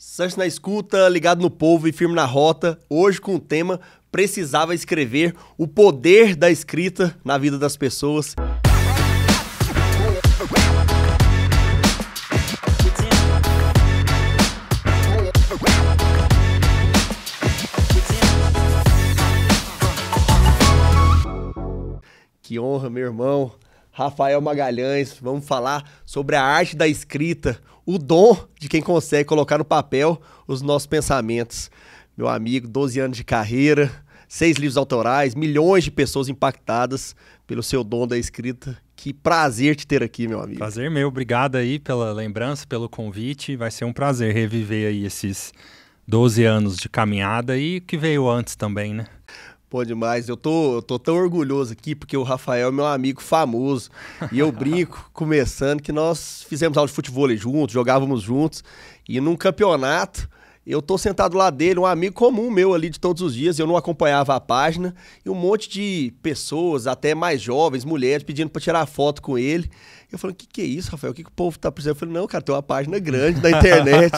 Sanches na escuta, ligado no povo e firme na rota. Hoje com o tema Precisava Escrever, o poder da escrita na vida das pessoas. Que honra, meu irmão. Rafael Magalhães, vamos falar sobre a arte da escrita, o dom de quem consegue colocar no papel os nossos pensamentos. Meu amigo, 12 anos de carreira, 6 livros autorais, milhões de pessoas impactadas pelo seu dom da escrita. Que prazer te ter aqui, meu amigo. Prazer meu, obrigado aí pela lembrança, pelo convite. Vai ser um prazer reviver aí esses 12 anos de caminhada e o que veio antes também, né? Pô, demais. Eu tô tão orgulhoso aqui porque o Rafael é meu amigo famoso. E eu brinco, começando, que nós fizemos aula de futebol juntos, jogávamos juntos. E num campeonato, eu tô sentado lá dele, um amigo comum meu ali de todos os dias. Eu não acompanhava a página. E um monte de pessoas, até mais jovens, mulheres, pedindo pra tirar foto com ele. Eu falei, o que é isso, Rafael? O que o povo tá precisando? Eu falei, não, cara, tem uma página grande na internet.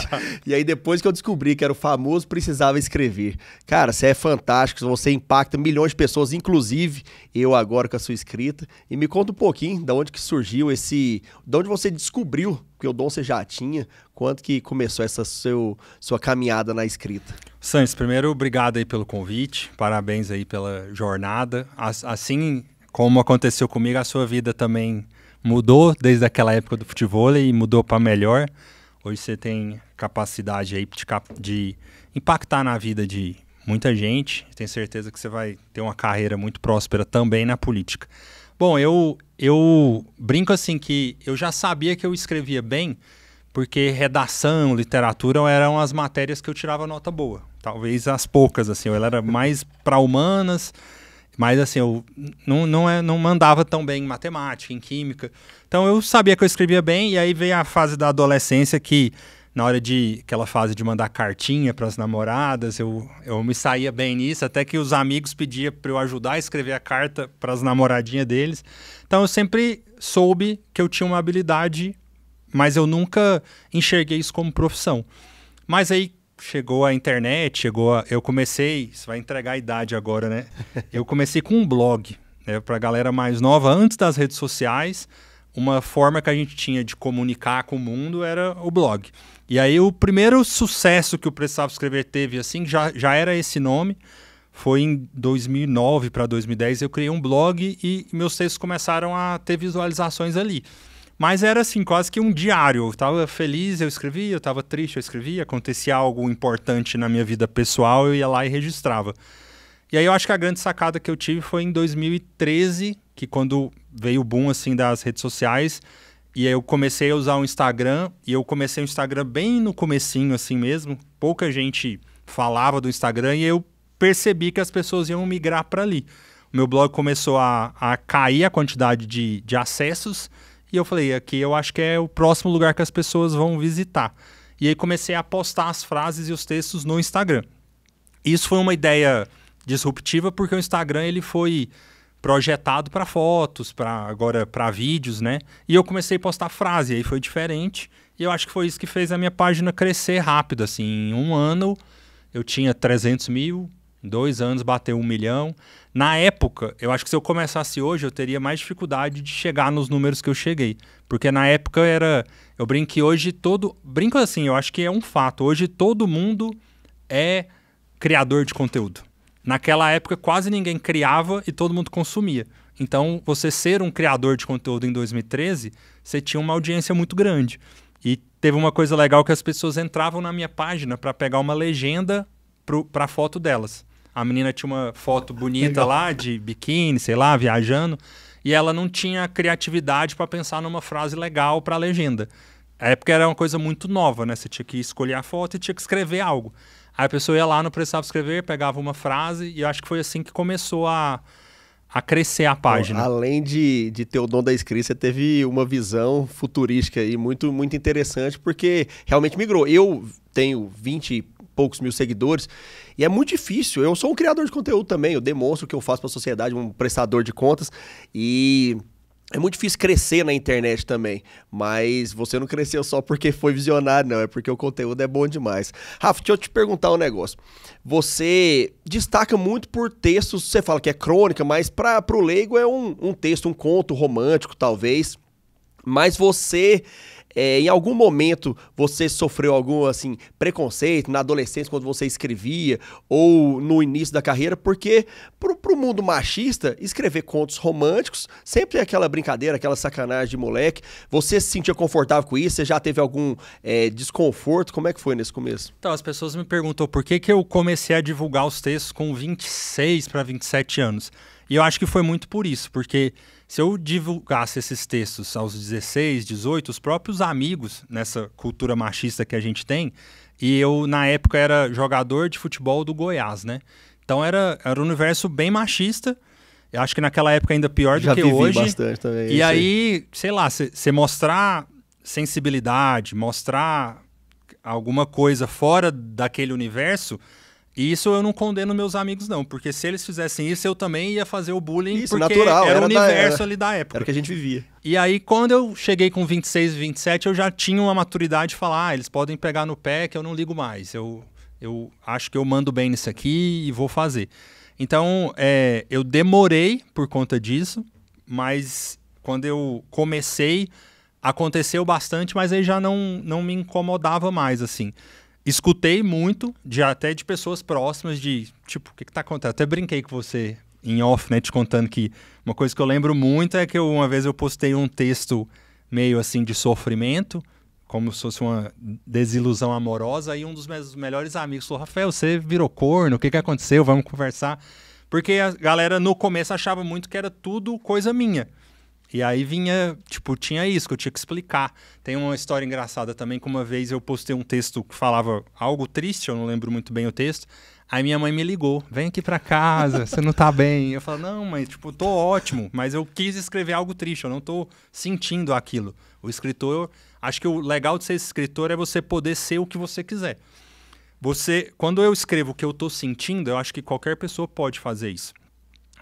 E aí depois que eu descobri que era o famoso Precisava Escrever. Cara, você é fantástico, você impacta milhões de pessoas, inclusive eu agora com a sua escrita. E me conta um pouquinho de onde que surgiu de onde você descobriu, porque o dom você já tinha, quando que começou essa sua caminhada na escrita? Sanches, primeiro, obrigado aí pelo convite, parabéns aí pela jornada. Assim como aconteceu comigo, a sua vida também mudou desde aquela época do futebol e mudou para melhor. Hoje você tem capacidade aí de impactar na vida de muita gente. Tenho certeza que você vai ter uma carreira muito próspera também na política. Bom, eu brinco assim que eu já sabia que eu escrevia bem, porque redação, literatura eram as matérias que eu tirava nota boa. Talvez as poucas, assim. Eu era mais para humanas. Mas assim, eu não mandava tão bem em matemática, em química. Então eu sabia que eu escrevia bem, e aí veio a fase da adolescência que, na hora aquela fase de mandar cartinha para as namoradas, eu me saía bem nisso, até que os amigos pediam para eu ajudar a escrever a carta para as namoradinhas deles. Então eu sempre soube que eu tinha uma habilidade, mas eu nunca enxerguei isso como profissão. Mas aí chegou a internet, eu comecei, você vai entregar a idade agora, né? Eu comecei com um blog, né, para a galera mais nova, antes das redes sociais. Uma forma que a gente tinha de comunicar com o mundo era o blog. E aí o primeiro sucesso que o Precisava Escrever teve, assim, já era esse nome. Foi em 2009 para 2010, eu criei um blog e meus textos começaram a ter visualizações ali. Mas era assim, quase que um diário. Eu estava feliz, eu escrevia, eu estava triste, eu escrevia. Acontecia algo importante na minha vida pessoal, eu ia lá e registrava. E aí eu acho que a grande sacada que eu tive foi em 2013, que quando veio o boom assim, das redes sociais, e aí eu comecei a usar o Instagram, e eu comecei o Instagram bem no comecinho assim mesmo. Pouca gente falava do Instagram, e eu percebi que as pessoas iam migrar para ali. O meu blog começou a cair a quantidade de acessos, e eu falei, aqui eu acho que é o próximo lugar que as pessoas vão visitar. E aí comecei a postar as frases e os textos no Instagram. Isso foi uma ideia disruptiva, porque o Instagram ele foi projetado para fotos, agora para vídeos, né? E eu comecei a postar frase, e aí foi diferente. E eu acho que foi isso que fez a minha página crescer rápido. Assim, em um ano eu tinha 300 mil, em 2 anos bateu 1 milhão. Na época, eu acho que se eu começasse hoje, eu teria mais dificuldade de chegar nos números que eu cheguei. Porque na época eu brinco que hoje brinco assim, eu acho que é um fato. Hoje todo mundo é criador de conteúdo. Naquela época quase ninguém criava e todo mundo consumia. Então, você ser um criador de conteúdo em 2013, você tinha uma audiência muito grande. E teve uma coisa legal que as pessoas entravam na minha página para pegar uma legenda para a foto delas. A menina tinha uma foto bonita lá, de biquíni, sei lá, viajando, e ela não tinha criatividade para pensar numa frase legal para a legenda. A época era uma coisa muito nova, né? Você tinha que escolher a foto e tinha que escrever algo. Aí a pessoa ia lá, não precisava escrever, pegava uma frase, e eu acho que foi assim que começou a crescer a página. Bom, além de ter o dom da escrita, você teve uma visão futurística e muito, muito interessante, porque realmente migrou. Eu tenho 20 e poucos mil seguidores, e é muito difícil. Eu sou um criador de conteúdo também, eu demonstro o que eu faço para a sociedade, um prestador de contas, e É muito difícil crescer na internet também, mas você não cresceu só porque foi visionário, não, é porque o conteúdo é bom demais. Rafa, deixa eu te perguntar um negócio. Você destaca muito por textos, você fala que é crônica, mas para o leigo é um texto, um conto romântico, talvez. Mas você, em algum momento, você sofreu algum, assim, preconceito na adolescência, quando você escrevia, ou no início da carreira? Porque, pro mundo machista, escrever contos românticos sempre é aquela brincadeira, aquela sacanagem de moleque. Você se sentia confortável com isso? Você já teve algum desconforto? Como é que foi nesse começo? Então, as pessoas me perguntam por que eu comecei a divulgar os textos com 26 para 27 anos. E eu acho que foi muito por isso, porque se eu divulgasse esses textos aos 16, 18, os próprios amigos nessa cultura machista que a gente tem, e eu, na época, era jogador de futebol do Goiás, né? Então era um universo bem machista, eu acho que naquela época ainda pior do que hoje. Bastante também. E aí, sei lá, você mostrar sensibilidade, mostrar alguma coisa fora daquele universo... E isso eu não condeno meus amigos, não. Porque se eles fizessem isso, eu também ia fazer o bullying. Isso, porque natural, era o universo ali da época. Era o que a gente vivia. E aí, quando eu cheguei com 26, 27, eu já tinha uma maturidade de falar, eles podem pegar no pé que eu não ligo mais. Eu acho que eu mando bem nisso aqui e vou fazer. Então, eu demorei por conta disso, mas quando eu comecei, aconteceu bastante, mas aí já não me incomodava mais, assim. Escutei muito, até de pessoas próximas, de tipo, o que tá acontecendo? Até brinquei com você em off, né, te contando que uma coisa que eu lembro muito é que uma vez eu postei um texto meio assim de sofrimento, como se fosse uma desilusão amorosa, e um dos meus melhores amigos falou, Rafael, você virou corno, o que aconteceu? Vamos conversar. Porque a galera no começo achava muito que era tudo coisa minha. E aí vinha, tipo, tinha isso que eu tinha que explicar. Tem uma história engraçada também, que uma vez eu postei um texto que falava algo triste, eu não lembro muito bem o texto. Aí minha mãe me ligou, vem aqui pra casa, você não tá bem. Eu falo, não, mãe, tipo, tô ótimo, mas eu quis escrever algo triste, eu não tô sentindo aquilo. O escritor, acho que o legal de ser escritor é você poder ser o que você quiser. Quando eu escrevo o que eu tô sentindo, eu acho que qualquer pessoa pode fazer isso.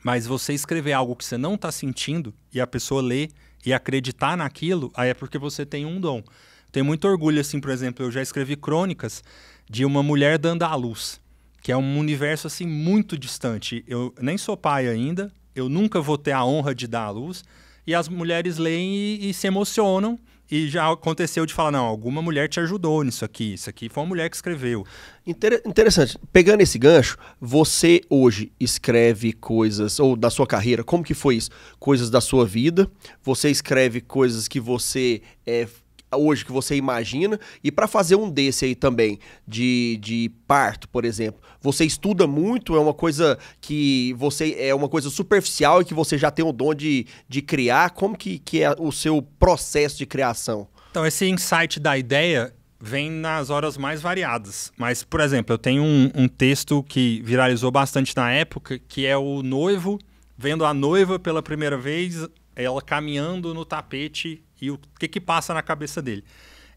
Mas você escrever algo que você não está sentindo e a pessoa ler e acreditar naquilo, aí é porque você tem um dom. Tenho muito orgulho, assim, por exemplo, eu já escrevi crônicas de uma mulher dando à luz, que é um universo, assim, muito distante. Eu nem sou pai ainda, eu nunca vou ter a honra de dar à luz, e as mulheres leem e se emocionam, e já aconteceu de falar, não, alguma mulher te ajudou nisso aqui, isso aqui foi uma mulher que escreveu. Interessante. Pegando esse gancho, você hoje escreve coisas, ou da sua carreira, como que foi isso? Coisas da sua vida, você escreve coisas que você hoje que você imagina, e para fazer um desse aí também, de parto, por exemplo, você estuda muito, é uma coisa que você é uma coisa superficial e que você já tem o dom de criar, como que é o seu processo de criação? Então, esse insight da ideia vem nas horas mais variadas, mas, por exemplo, eu tenho um texto que viralizou bastante na época, que é o noivo vendo a noiva pela primeira vez, ela caminhando no tapete e o que passa na cabeça dele.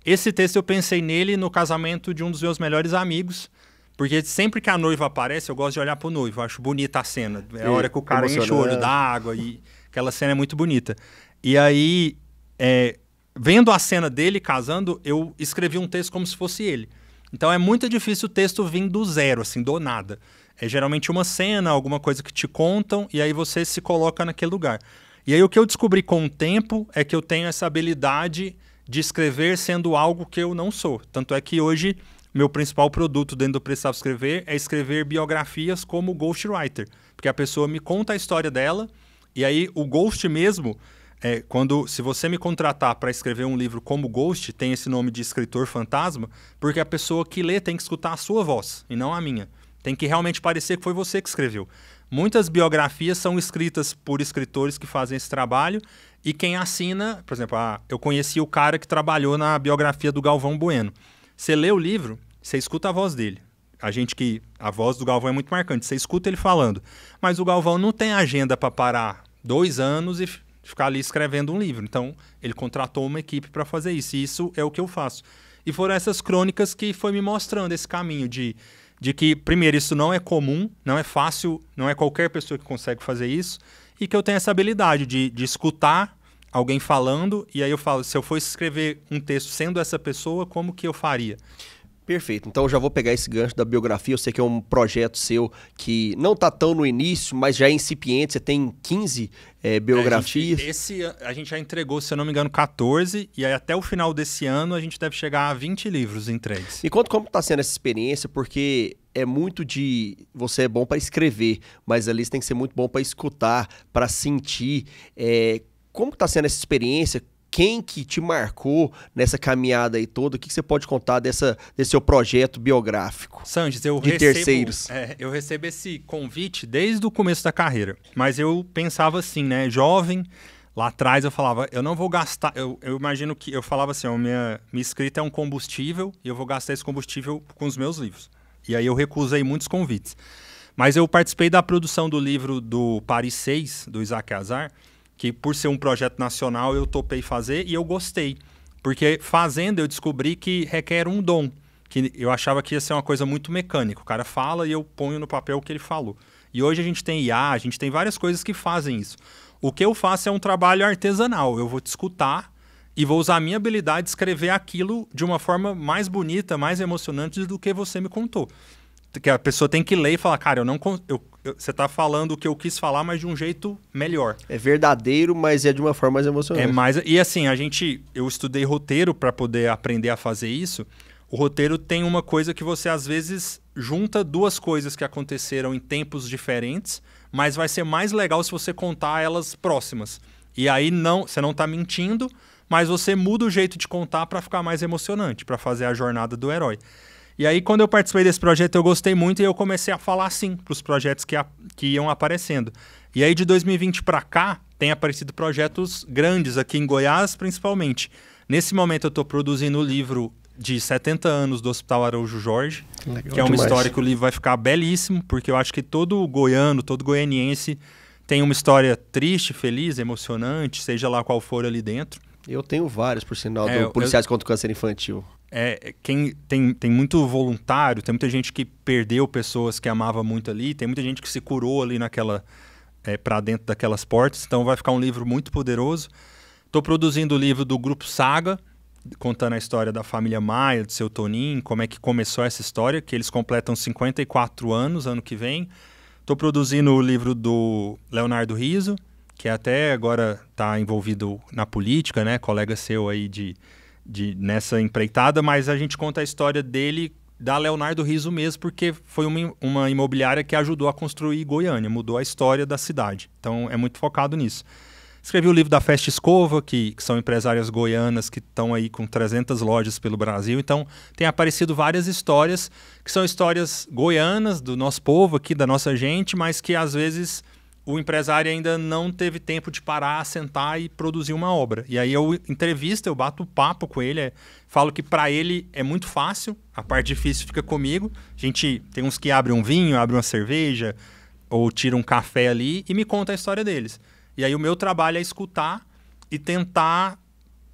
Esse texto eu pensei nele no casamento de um dos meus melhores amigos, porque sempre que a noiva aparece, eu gosto de olhar pro noivo, eu acho bonita a cena. É a hora que o cara enche o olho d'água e aquela cena é muito bonita. E aí, vendo a cena dele casando, eu escrevi um texto como se fosse ele. Então é muito difícil o texto vir do zero, assim, do nada. É geralmente uma cena, alguma coisa que te contam, e aí você se coloca naquele lugar. E aí o que eu descobri com o tempo é que eu tenho essa habilidade de escrever sendo algo que eu não sou. Tanto é que hoje meu principal produto dentro do Precisava Escrever é escrever biografias como ghostwriter. Porque a pessoa me conta a história dela, e aí o ghost mesmo, se você me contratar para escrever um livro como ghost, tem esse nome de escritor fantasma, porque a pessoa que lê tem que escutar a sua voz e não a minha. Tem que realmente parecer que foi você que escreveu. Muitas biografias são escritas por escritores que fazem esse trabalho e quem assina, por exemplo, eu conheci o cara que trabalhou na biografia do Galvão Bueno. Você lê o livro, você escuta a voz dele. A voz do Galvão é muito marcante, você escuta ele falando. Mas o Galvão não tem agenda para parar 2 anos e ficar ali escrevendo um livro. Então, ele contratou uma equipe para fazer isso. E isso é o que eu faço. E foram essas crônicas que foi me mostrando esse caminho de que, primeiro, isso não é comum, não é fácil, não é qualquer pessoa que consegue fazer isso, e que eu tenho essa habilidade de escutar alguém falando, e aí eu falo, se eu fosse escrever um texto sendo essa pessoa, como que eu faria? Perfeito. Então eu já vou pegar esse gancho da biografia. Eu sei que é um projeto seu que não está tão no início, mas já é incipiente. Você tem 15 biografias. A gente já entregou, se eu não me engano, 14, e aí até o final desse ano a gente deve chegar a 20 livros entregues. Me conta como está sendo essa experiência, porque é muito de... Você é bom para escrever, mas ali você tem que ser muito bom para escutar, para sentir. Como está sendo essa experiência? Quem que te marcou nessa caminhada aí toda? O que você pode contar desse seu projeto biográfico? Sanches, terceiros. Eu recebo esse convite desde o começo da carreira, mas eu pensava assim, né? Jovem, lá atrás eu falava, eu não vou gastar... Eu imagino que... Eu falava assim, minha escrita é um combustível e eu vou gastar esse combustível com os meus livros. E aí eu recusei muitos convites. Mas eu participei da produção do livro do Paris 6, do Isaac Azar, que por ser um projeto nacional eu topei fazer e eu gostei. Porque fazendo eu descobri que requer um dom, que eu achava que ia ser uma coisa muito mecânica. O cara fala e eu ponho no papel o que ele falou. E hoje a gente tem IA, a gente tem várias coisas que fazem isso. O que eu faço é um trabalho artesanal. Eu vou te escutar e vou usar a minha habilidade de escrever aquilo de uma forma mais bonita, mais emocionante do que você me contou. Que a pessoa tem que ler e falar, cara, você está falando o que eu quis falar, mas de um jeito melhor. É verdadeiro, mas é de uma forma mais emocionante. E assim, eu estudei roteiro para poder aprender a fazer isso. O roteiro tem uma coisa que você, às vezes, junta duas coisas que aconteceram em tempos diferentes, mas vai ser mais legal se você contar elas próximas. E aí você não está mentindo, mas você muda o jeito de contar para ficar mais emocionante, para fazer a jornada do herói. E aí, quando eu participei desse projeto, eu gostei muito e eu comecei a falar sim para os projetos que iam aparecendo. E aí, de 2020 para cá, tem aparecido projetos grandes aqui em Goiás, principalmente. Nesse momento, eu estou produzindo o livro de 70 anos do Hospital Araújo Jorge, legal, que é uma demais. história que o livro vai ficar belíssimo, porque eu acho que todo goiano, todo goianiense tem uma história triste, feliz, emocionante, seja lá qual for ali dentro. Eu tenho vários, por sinal, do Policiais contra o Câncer Infantil. Quem tem muito voluntário, tem muita gente que perdeu pessoas que amava muito ali, tem muita gente que se curou ali para dentro daquelas portas, então vai ficar um livro muito poderoso. Estou produzindo o livro do Grupo Saga, contando a história da família Maia, do seu Toninho, como é que começou essa história, que eles completam 54 anos ano que vem. Estou produzindo o livro do Leonardo Riso, que até agora está envolvido na política, né? Colega seu aí nessa empreitada, mas a gente conta a história dele, da Leonardo Riso mesmo, porque foi uma imobiliária que ajudou a construir Goiânia, mudou a história da cidade. Então é muito focado nisso. Escrevi o livro da Festa Escova, que são empresárias goianas que estão aí com 300 lojas pelo Brasil. Então tem aparecido várias histórias, que são histórias goianas, do nosso povo aqui, da nossa gente, mas que às vezes o empresário ainda não teve tempo de parar, sentar e produzir uma obra. E aí eu entrevisto, eu bato papo com ele, falo que para ele é muito fácil, a parte difícil fica comigo. A gente tem uns que abrem um vinho, abrem uma cerveja, ou tiram um café ali e me conta a história deles. E aí o meu trabalho é escutar e tentar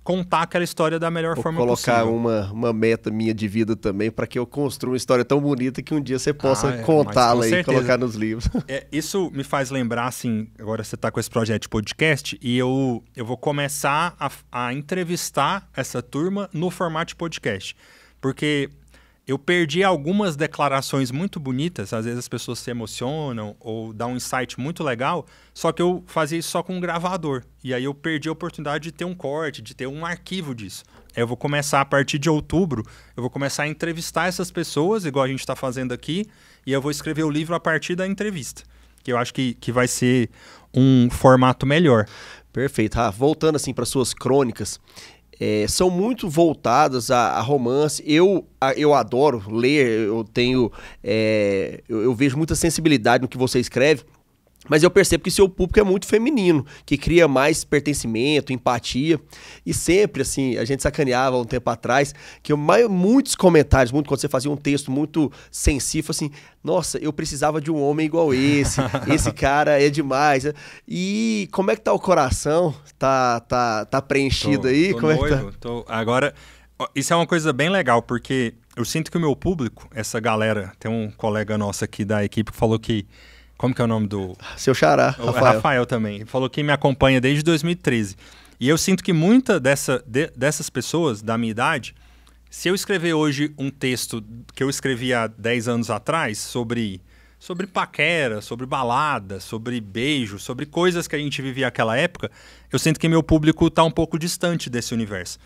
contar aquela história da melhor forma possível. Vou colocar uma meta minha de vida também, para que eu construa uma história tão bonita que um dia você possa contá-la e colocar nos livros. Isso me faz lembrar, assim, agora você está com esse projeto de podcast, e eu vou começar a entrevistar essa turma no formato de podcast. Porque eu perdi algumas declarações muito bonitas, às vezes as pessoas se emocionam ou dá um insight muito legal, só que eu fazia isso só com um gravador. E aí eu perdi a oportunidade de ter um corte, de ter um arquivo disso. Eu vou começar, a partir de outubro, eu vou começar a entrevistar essas pessoas, igual a gente está fazendo aqui, e eu vou escrever o livro a partir da entrevista, que eu acho que vai ser um formato melhor. Perfeito. Voltando assim para suas crônicas, são muito voltadas a romance. Eu adoro ler, eu vejo muita sensibilidade no que você escreve, mas eu percebo que seu público é muito feminino, que cria mais pertencimento, empatia, e sempre, assim, a gente sacaneava um tempo atrás, que muitos comentários, quando você fazia um texto muito sensível, assim, nossa, eu precisava de um homem igual esse cara é demais. E como é que tá o coração? Tá preenchido aí? Como noivo, é que tá? Agora, isso é uma coisa bem legal, porque eu sinto que o meu público, essa galera, tem um colega nosso aqui da equipe que falou que, como que é o nome do... Seu xará, Rafael também. Ele falou que me acompanha desde 2013. E eu sinto que dessas pessoas da minha idade, se eu escrever hoje um texto que eu escrevi há 10 anos atrás sobre paquera, sobre balada, sobre beijo, sobre coisas que a gente vivia naquela época, eu sinto que meu público está um pouco distante desse universo.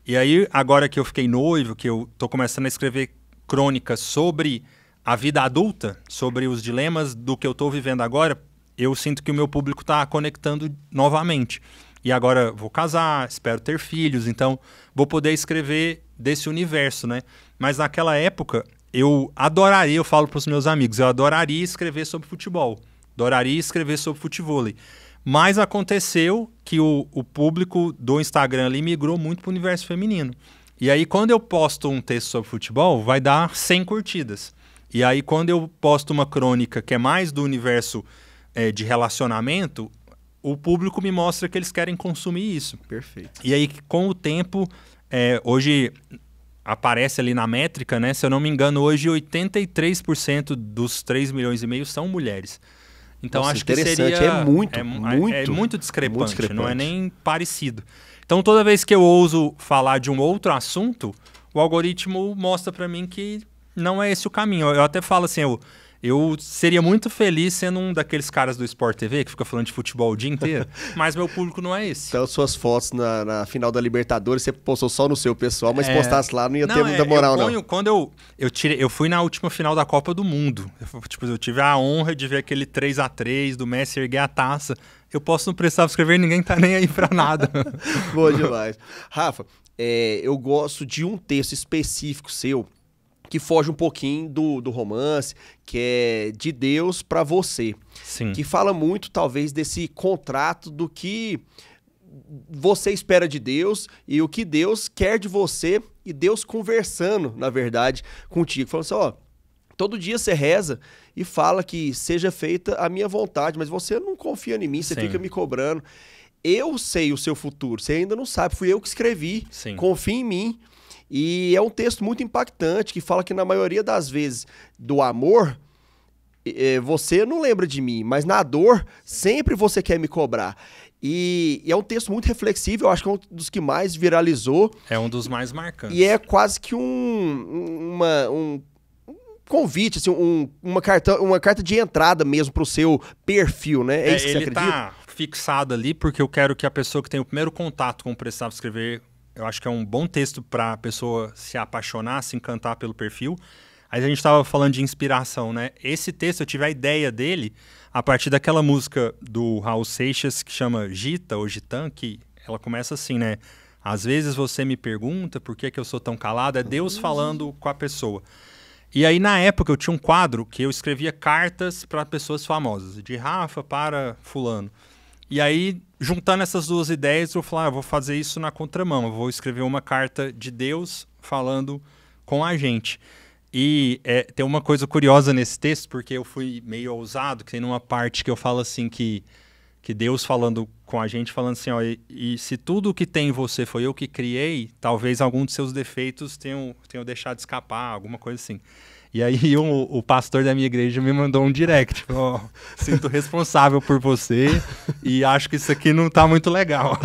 E aí, agora que eu fiquei noivo, que eu estou começando a escrever crônicas sobre a vida adulta, sobre os dilemas do que eu estou vivendo agora, eu sinto que o meu público está conectando novamente. E agora vou casar, espero ter filhos, então vou poder escrever desse universo, né? Mas naquela época, eu falo para os meus amigos, eu adoraria escrever sobre futebol, adoraria escrever sobre futevôlei. Mas aconteceu que o público do Instagram ali migrou muito para o universo feminino. E aí, quando eu posto um texto sobre futebol, vai dar 100 curtidas. E aí, quando eu posto uma crônica que é mais do universo de relacionamento, o público me mostra que eles querem consumir isso. Perfeito. E aí, com o tempo, hoje aparece ali na métrica, né? Se eu não me engano, hoje 83% dos 3,5 milhões são mulheres. Então, nossa, acho que seria... É muito discrepante, não é nem parecido. Então, toda vez que eu ouso falar de um outro assunto, o algoritmo mostra para mim que não é esse o caminho. Eu até falo assim, eu seria muito feliz sendo um daqueles caras do Sport TV que fica falando de futebol o dia inteiro, mas meu público não é esse. Então, suas fotos na final da Libertadores, você postou só no seu pessoal, mas postasse lá não ia ter muita moral, não. Quando eu fui na última final da Copa do Mundo, eu tive a honra de ver aquele 3-3 do Messi erguer a taça. Eu posso não precisar escrever, ninguém tá nem aí pra nada. Boa demais. Rafa, eu gosto de um texto específico seu, que foge um pouquinho do romance, que é de Deus para você. Sim. Que fala muito, talvez, desse contrato do que você espera de Deus e o que Deus quer de você, e Deus conversando, na verdade, contigo. Falando assim, todo dia você reza e fala que seja feita a minha vontade, mas você não confia em mim, você Sim. fica me cobrando. Eu sei o seu futuro, você ainda não sabe, fui eu que escrevi. Sim. Confia em mim. E é um texto muito impactante, que fala que na maioria das vezes do amor, você não lembra de mim, mas na dor, sempre você quer me cobrar. E é um texto muito reflexivo, eu acho que é um dos que mais viralizou. É um dos mais marcantes. E é quase que um convite, assim, uma carta de entrada mesmo pro seu perfil, né? É isso que você acredita? Ele tá fixado ali porque eu quero que a pessoa que tem o primeiro contato com o Precisava Escrever, eu acho que é um bom texto para a pessoa se apaixonar, se encantar pelo perfil. Aí a gente estava falando de inspiração, né? Esse texto, eu tive a ideia dele a partir daquela música do Raul Seixas que chama Gita ou Gitan, que ela começa assim, né? Às vezes você me pergunta por que eu sou tão calado, é Deus falando com a pessoa. E aí, na época, eu tinha um quadro que eu escrevia cartas para pessoas famosas, de Rafa para fulano. E aí, juntando essas duas ideias, eu falei, eu vou fazer isso na contramão. Eu vou escrever uma carta de Deus falando com a gente. E tem uma coisa curiosa nesse texto, porque eu fui meio ousado, que tem numa parte que eu falo assim, que Deus falando com a gente, falando assim, e se tudo que tem em você foi eu que criei, talvez algum dos seus defeitos tenham deixado escapar, alguma coisa assim. E aí o pastor da minha igreja me mandou um direct, sinto responsável por você e acho que isso aqui não tá muito legal.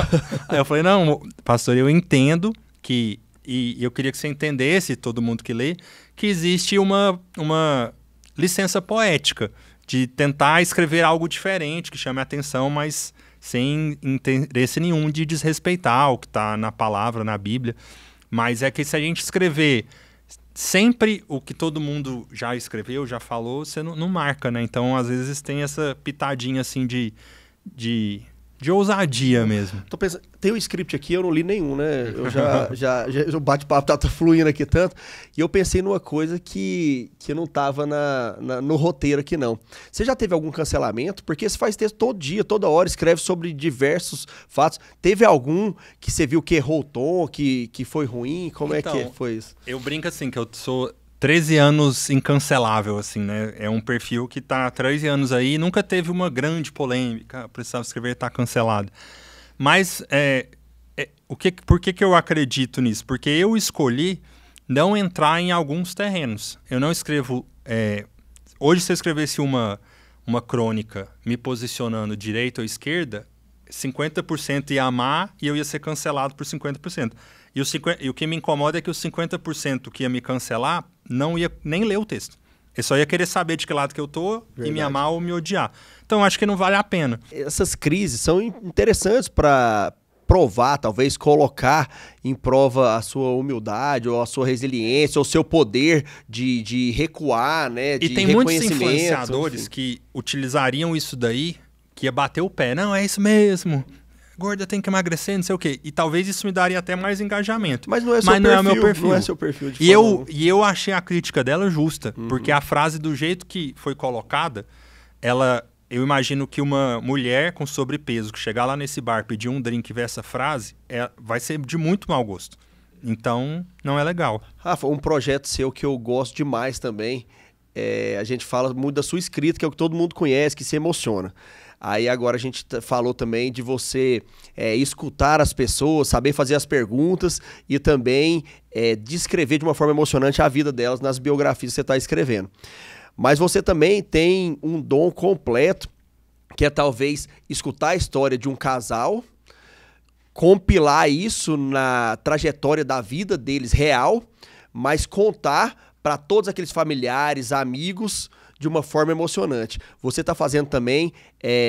Aí eu falei, não, pastor, eu entendo que, e eu queria que você entendesse, todo mundo que lê, que existe uma licença poética de tentar escrever algo diferente, que chame a atenção, mas sem interesse nenhum de desrespeitar o que está na palavra, na Bíblia. Mas é que se a gente escrever sempre o que todo mundo já escreveu, já falou, você não marca, né? Então, às vezes, tem essa pitadinha, assim, de ousadia mesmo. Tô pensando, tem um script aqui, eu não li nenhum, né? Eu já o bate-papo tá fluindo aqui tanto. E eu pensei numa coisa que não tava no roteiro aqui, não. Você já teve algum cancelamento? Porque você faz texto todo dia, toda hora, escreve sobre diversos fatos. Teve algum que você viu que errou o tom, que foi ruim? Como então, é que foi isso? Eu brinco assim, que eu sou 13 anos incancelável, assim, né? É um perfil que tá há 13 anos aí e nunca teve uma grande polêmica. Precisava escrever, tá cancelado. Mas por que eu acredito nisso? Porque eu escolhi não entrar em alguns terrenos. Eu não escrevo... hoje, se eu escrevesse uma crônica me posicionando direita ou esquerda, 50% ia amar e eu ia ser cancelado por 50%. E o que me incomoda é que os 50% que ia me cancelar não ia nem ler o texto. Ele só ia querer saber de que lado que eu tô e me amar ou me odiar. Então, eu acho que não vale a pena. Essas crises são interessantes para provar, talvez colocar em prova a sua humildade, ou a sua resiliência, ou o seu poder de recuar, né? E tem muitos influenciadores que utilizariam isso daí, que ia bater o pé. Não, é isso mesmo. Gorda tem que emagrecer, não sei o quê. E talvez isso me daria até mais engajamento. Mas não é o meu perfil. Não é seu perfil de e eu achei a crítica dela justa, porque a frase, do jeito que foi colocada, eu imagino que uma mulher com sobrepeso que chegar lá nesse bar, pedir um drink e ver essa frase, vai ser de muito mau gosto. Então, não é legal. Rafa, um projeto seu que eu gosto demais também, a gente fala muito da sua escrita, que é o que todo mundo conhece, que se emociona. Aí agora a gente falou também de você escutar as pessoas, saber fazer as perguntas e também descrever de uma forma emocionante a vida delas nas biografias que você está escrevendo. Mas você também tem um dom completo, que é talvez escutar a história de um casal, compilar isso na trajetória da vida deles real, mas contar para todos aqueles familiares, amigos, de uma forma emocionante. Você está fazendo também,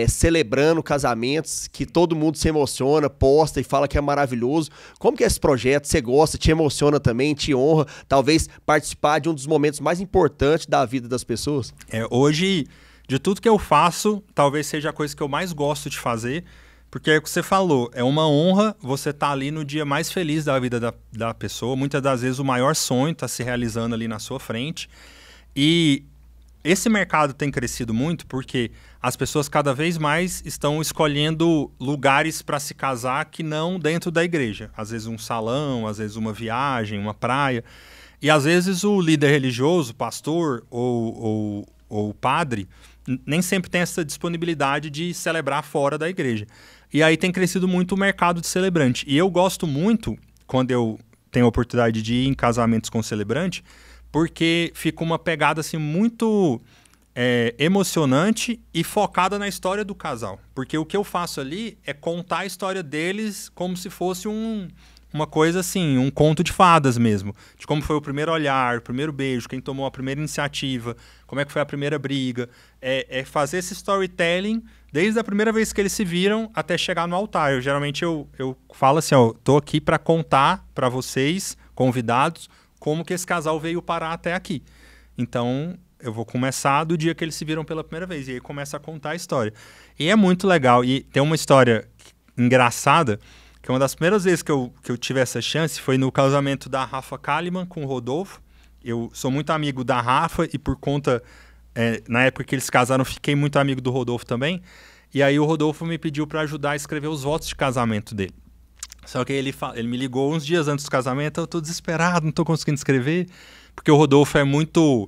celebrando casamentos, que todo mundo se emociona, posta e fala que é maravilhoso. Como que é esse projeto? Você gosta, te emociona também, te honra, talvez participar de um dos momentos mais importantes da vida das pessoas? Hoje, de tudo que eu faço, talvez seja a coisa que eu mais gosto de fazer, porque é o que você falou, é uma honra você estar ali no dia mais feliz da vida da pessoa. Muitas das vezes o maior sonho está se realizando ali na sua frente. E esse mercado tem crescido muito porque as pessoas cada vez mais estão escolhendo lugares para se casar que não dentro da igreja. Às vezes um salão, às vezes uma viagem, uma praia. E às vezes o líder religioso, pastor ou padre, nem sempre tem essa disponibilidade de celebrar fora da igreja. E aí tem crescido muito o mercado de celebrante. E eu gosto muito, quando eu tenho a oportunidade de ir em casamentos com celebrante, porque fica uma pegada assim, muito emocionante e focada na história do casal. Porque o que eu faço ali é contar a história deles como se fosse uma coisa assim, um conto de fadas mesmo. De como foi o primeiro olhar, o primeiro beijo, quem tomou a primeira iniciativa, como é que foi a primeira briga. É fazer esse storytelling desde a primeira vez que eles se viram até chegar no altar. Geralmente eu falo assim, tô aqui para contar para vocês, convidados, como que esse casal veio parar até aqui. Então, eu vou começar do dia que eles se viram pela primeira vez. E aí começa a contar a história. E é muito legal. E tem uma história engraçada, que uma das primeiras vezes que eu tive essa chance foi no casamento da Rafa Kalimann com o Rodolfo. Eu sou muito amigo da Rafa e por conta, na época que eles casaram, fiquei muito amigo do Rodolfo também. E aí o Rodolfo me pediu para ajudar a escrever os votos de casamento dele. Só que ele me ligou uns dias antes do casamento, eu tô desesperado, não tô conseguindo escrever, porque o Rodolfo é muito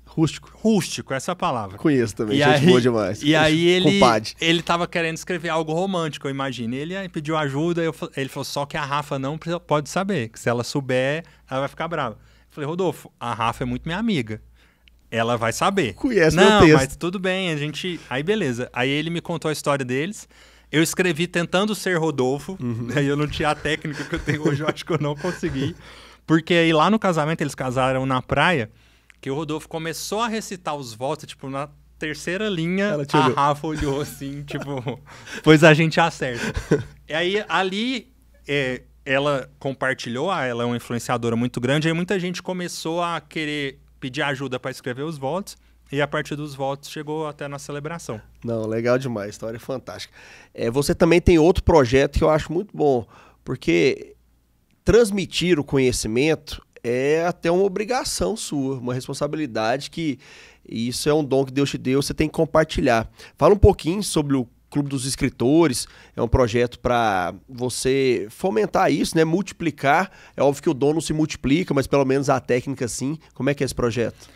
rústico, essa é a palavra. Conheço também, gente boa demais. E aí ele tava querendo escrever algo romântico, eu imagino. Ele aí pediu ajuda, ele falou, só que a Rafa não pode saber, que se ela souber, ela vai ficar brava. Eu falei, Rodolfo, a Rafa é muito minha amiga. Ela vai saber. Conhece meu texto. Não, mas tudo bem, Aí beleza. Aí ele me contou a história deles. Eu escrevi tentando ser Rodolfo. Aí eu não tinha a técnica que eu tenho hoje, eu acho que eu não consegui. Porque aí lá no casamento, eles casaram na praia, que o Rodolfo começou a recitar os votos, tipo, na terceira linha, a Rafa olhou assim, tipo, pois a gente acerta. E aí ali, ela compartilhou, ela é uma influenciadora muito grande, aí muita gente começou a querer pedir ajuda para escrever os votos, e a partir dos votos chegou até na celebração. Não, legal demais, história é fantástica. Você também tem outro projeto que eu acho muito bom, porque transmitir o conhecimento é até uma obrigação sua, uma responsabilidade que isso é um dom que Deus te deu, você tem que compartilhar. Fala um pouquinho sobre o Clube dos Escritores, é um projeto para você fomentar isso, né? Multiplicar. É óbvio que o dom não se multiplica, mas pelo menos a técnica sim. Como é que é esse projeto?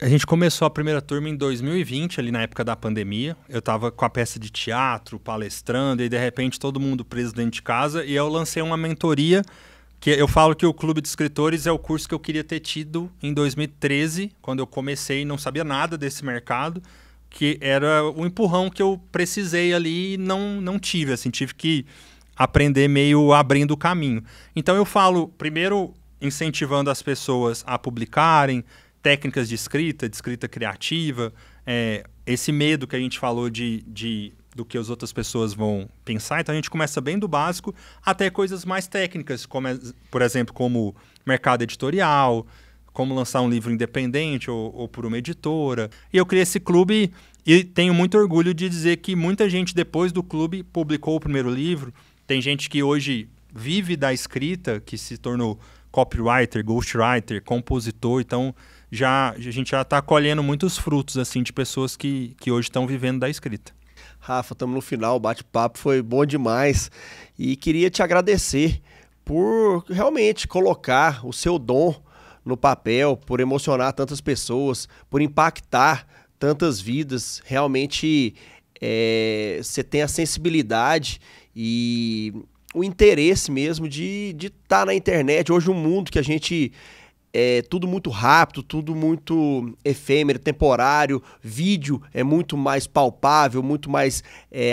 A gente começou a primeira turma em 2020, ali na época da pandemia. Eu estava com a peça de teatro, palestrando, e de repente todo mundo preso dentro de casa, e eu lancei uma mentoria, que eu falo que o Clube de Escritores é o curso que eu queria ter tido em 2013, quando eu comecei e não sabia nada desse mercado. que era o empurrão que eu precisei ali e não tive, assim, tive que aprender meio abrindo o caminho. Então eu falo, primeiro, incentivando as pessoas a publicarem, técnicas de escrita criativa, esse medo que a gente falou do que as outras pessoas vão pensar. Então a gente começa bem do básico até coisas mais técnicas, como, por exemplo, como mercado editorial, como lançar um livro independente ou por uma editora. E eu criei esse clube e tenho muito orgulho de dizer que muita gente depois do clube publicou o primeiro livro. Tem gente que hoje vive da escrita, que se tornou copywriter, ghostwriter, compositor. Então a gente já está colhendo muitos frutos assim, de pessoas que hoje estão vivendo da escrita. Rafa, estamos no final, o bate-papo foi bom demais e queria te agradecer por realmente colocar o seu dom no papel, por emocionar tantas pessoas, por impactar tantas vidas. Realmente você tem a sensibilidade e o interesse mesmo de estar na internet. Hoje um mundo que a gente... tudo muito rápido, tudo muito efêmero, temporário, vídeo é muito mais palpável, muito mais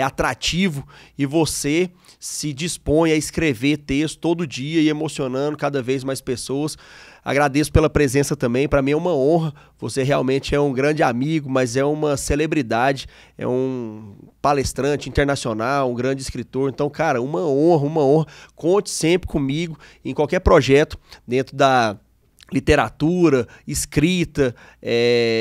atrativo, e você se dispõe a escrever texto todo dia e emocionando cada vez mais pessoas. Agradeço pela presença também, para mim é uma honra, você realmente é um grande amigo, mas é uma celebridade, é um palestrante internacional, um grande escritor. Então, cara, uma honra, conte sempre comigo em qualquer projeto dentro da literatura, escrita,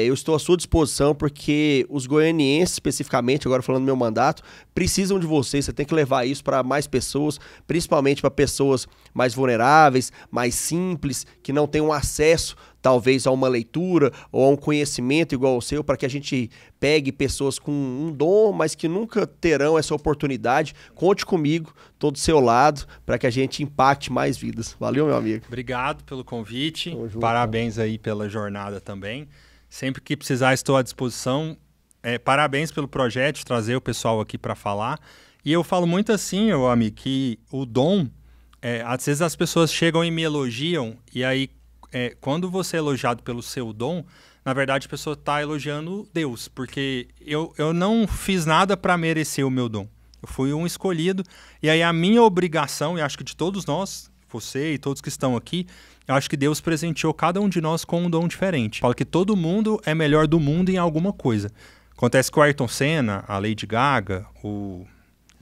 eu estou à sua disposição, porque os goianienses, especificamente, agora falando do meu mandato, precisam de você. Você tem que levar isso para mais pessoas, principalmente para pessoas mais vulneráveis, mais simples, que não têm um acesso, talvez, a uma leitura ou a um conhecimento igual ao seu, para que a gente pegue pessoas com um dom, mas que nunca terão essa oportunidade. Conte comigo, estou do seu lado, para que a gente impacte mais vidas. Valeu, meu amigo. Obrigado pelo convite, parabéns aí pela jornada também. Sempre que precisar, estou à disposição. Parabéns pelo projeto, de trazer o pessoal aqui para falar. E eu falo muito assim, meu amigo, que o dom, às vezes as pessoas chegam e me elogiam, e aí quando você é elogiado pelo seu dom, na verdade a pessoa está elogiando Deus, porque eu não fiz nada para merecer o meu dom. Eu fui um escolhido, e aí a minha obrigação, e acho que de todos nós, você e todos que estão aqui, eu acho que Deus presenteou cada um de nós com um dom diferente. Fala que todo mundo é melhor do mundo em alguma coisa. Acontece com o Ayrton Senna, a Lady Gaga,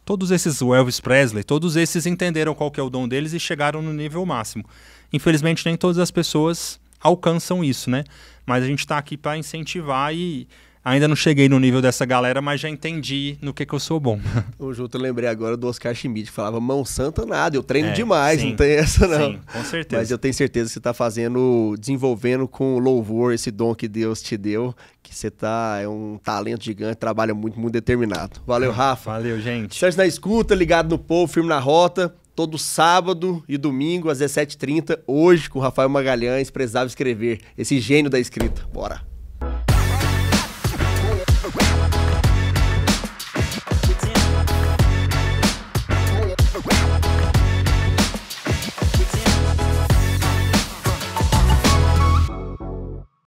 todos esses, o Elvis Presley, todos esses entenderam qual que é o dom deles e chegaram no nível máximo. Infelizmente, nem todas as pessoas alcançam isso, né? Mas a gente está aqui para incentivar e ainda não cheguei no nível dessa galera, mas já entendi no que eu sou bom. O Junto, eu lembrei agora do Oscar Schmidt, que falava mão santa nada, eu treino demais, sim, não tem essa não. Sim, com certeza. Mas eu tenho certeza que você está desenvolvendo com louvor esse dom que Deus te deu, que você é um talento gigante, trabalha muito, muito determinado. Valeu, Rafa. Valeu, gente. Sérgio na escuta, ligado no povo, firme na rota, todo sábado e domingo às 17h30, hoje com o Rafael Magalhães, Precisava Escrever, esse gênio da escrita. Bora!